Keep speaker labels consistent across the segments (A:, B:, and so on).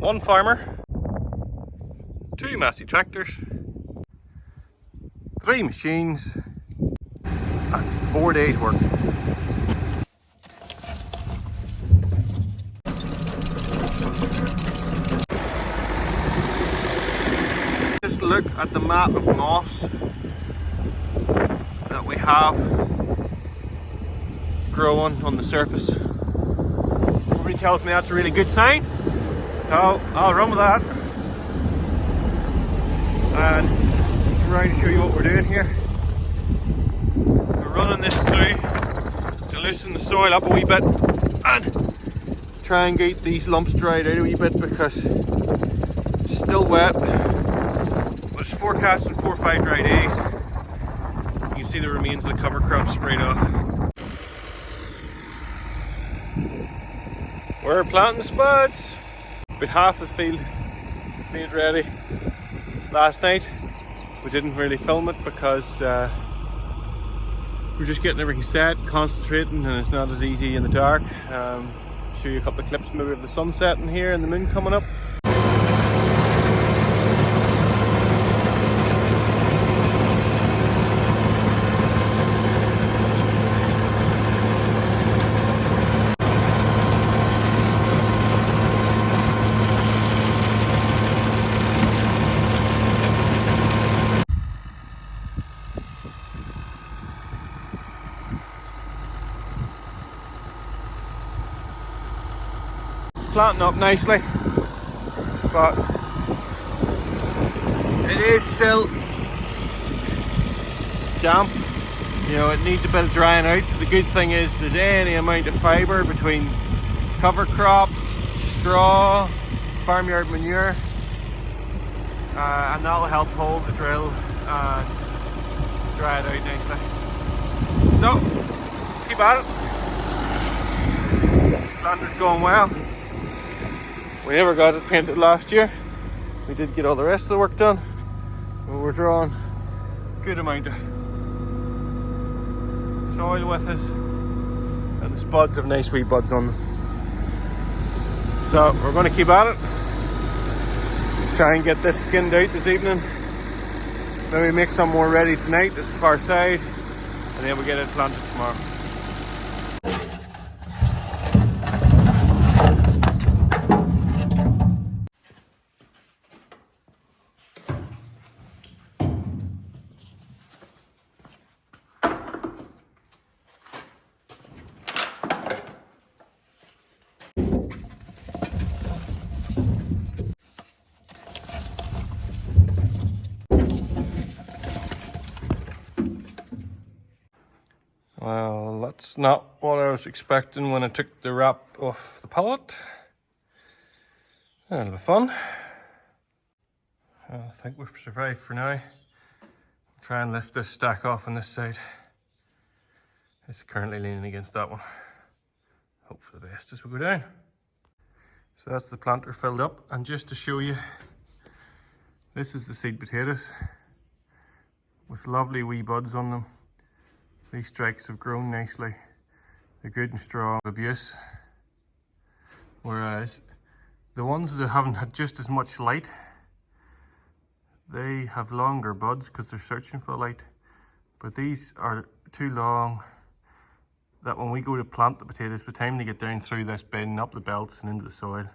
A: One farmer, 2 massy tractors, 3 machines, and 4 days work. Just look at the mat of moss that we have growing on the surface. Everybody tells me that's a really good sign, so I'll run with that. And just around to show you what we're doing here. We're running this through to loosen the soil up a wee bit and try and get these lumps dried out a wee bit because it's still wet. But it's forecasting 4 or 5 dry days. You can see the remains of the cover crop sprayed off. We're planting the spuds. About half the field made ready last night. We didn't really film it because we're just getting everything set, concentrating, and it's not as easy in the dark. Show you a couple of clips maybe of the sun setting here and the moon coming up. Planting up nicely, but it is still damp. You know, it needs a bit of drying out. The good thing is there's any amount of fibre between cover crop, straw, farmyard manure, and that will help hold the drill and dry it out nicely. So, keep at it. Planter's going well. We never got it painted last year. We did get all the rest of the work done. But we're drawing a good amount of soil with us. And the spuds have nice wee buds on them. So we're going to keep at it. Try and get this skinned out this evening. Maybe make some more ready tonight at the far side. And then we'll get it planted tomorrow. Well, that's not what I was expecting when I took the wrap off the pallet. That'll be fun. I think we've survived for now. Try and lift this stack off on this side. It's currently leaning against that one. Hope for the best as we go down. So that's the planter filled up, and just to show you, this is the seed potatoes with lovely wee buds on them. These strikes have grown nicely. They're good and strong abuse. Whereas the ones that haven't had just as much light, they have longer buds because they're searching for light. But these are too long that when we go to plant the potatoes, by the time they get down through this bed and up the belts and into the soil,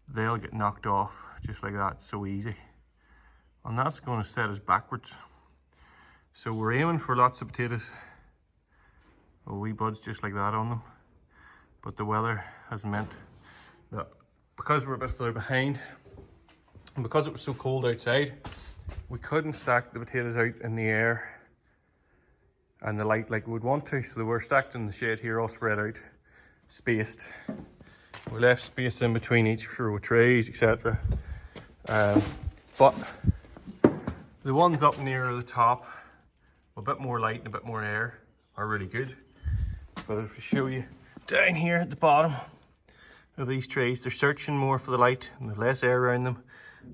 A: they'll get knocked off just like that, so easy. And that's going to set us backwards. So we're aiming for lots of potatoes, wee buds just like that on them. But the weather has meant that because we're a bit further behind, and because it was so cold outside, we couldn't stack the potatoes out in the air and the light like we would want to. So they were stacked in the shade here, all spread out, spaced. We left space in between each row of trays, etc. But the ones up near the top, a bit more light and a bit more air, are really good. But if we show you down here at the bottom of these trays, they're searching more for the light and there's less air around them.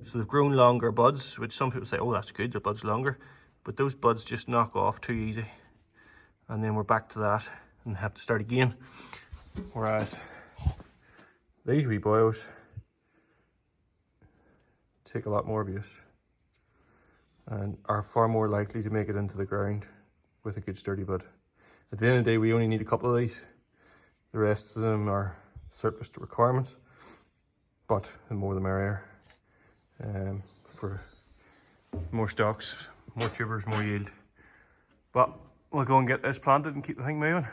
A: So they've grown longer buds, which some people say, oh, that's good, the bud's longer. But those buds just knock off too easy. And then we're back to that and have to start again. Whereas these wee boys take a lot more abuse and are far more likely to make it into the ground with a good sturdy bud. At the end of the day, we only need a couple of these. The rest of them are surplus to requirements, but the more the merrier, for more stalks, more tubers, more yield. But we'll go and get this planted and keep the thing moving.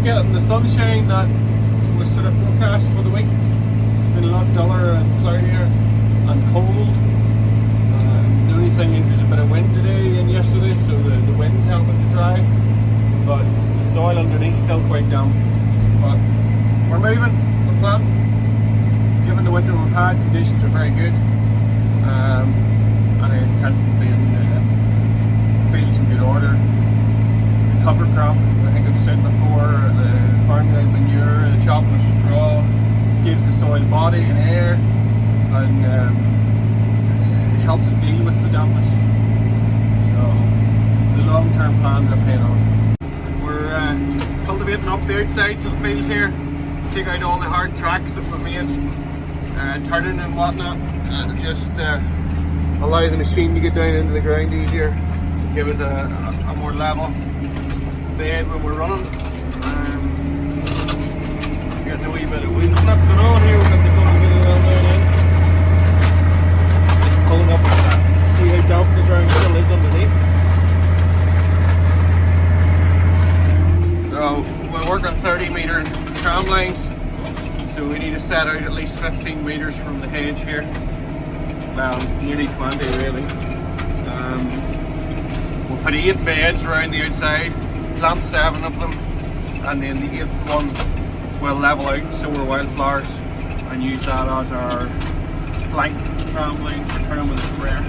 A: Getting the sunshine that was sort of forecast for the week. It's been a lot duller and cloudier and cold. The only thing is there's a bit of wind today and yesterday, so the wind's helping to dry. But the soil underneath still quite damp. But we're moving, we're planting. Given the winter we've had, conditions are very good. And I intend to be in fields in good order. The cover crop, I think I've said before, the farmyard manure, the chopping of straw gives the soil body and air, and it helps it deal with the dampness. So the long-term plans are paying off. We're cultivating up the outsides of the fields here, take out all the hard tracks that we've made, turning and whatnot, and just allow the machine to get down into the ground easier, give us a more level bed when we're running. Getting a wee bit of wind snap going on here. We've got the cultivator around there now. Just pulling up, see how damp the ground still is underneath. So we're working 30-metre tram lines, so we need to set out at least 15 metres from the hedge here. Well, nearly 20 really. We'll put 8 beds around the outside, plant 7 of them, and then the 8th one we'll level out so we're wildflowers and use that as our blank tram line for turning with a sprayer.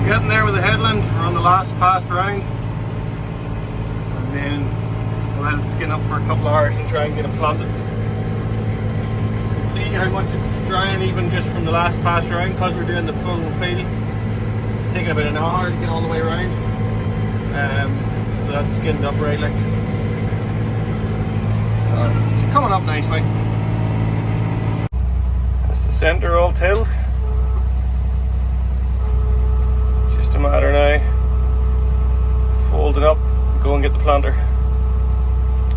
A: We're getting there with the headland. We're on the last pass round, and then we'll let it skin up for a couple of hours and try and get it planted. See how much it's drying even just from the last pass around, because we're doing the full field. It's taking about an hour to get all the way around, so that's skinned up right, like it's coming up nicely. That's the centre all tilled, just a matter now fold it up, go and get the planter.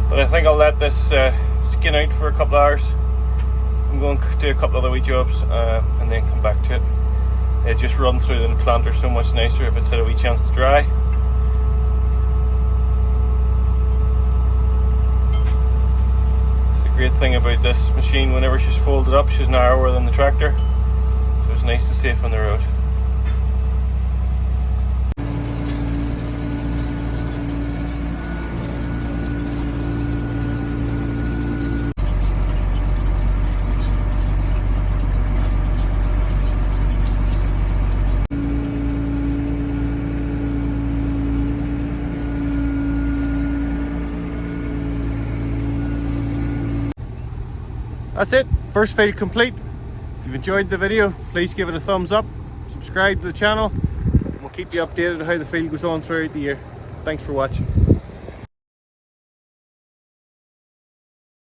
A: But I think I'll let this skin out for a couple of hours. I'm going to do a couple of the wee jobs and then come back to it. It just run through the planter so much nicer if it's had a wee chance to dry. It's the great thing about this machine, whenever she's folded up she's narrower than the tractor, so it's nice and safe on the road. That's it, first field complete. If you've enjoyed the video, please give it a thumbs up, subscribe to the channel, and we'll keep you updated on how the field goes on throughout the year. Thanks for watching.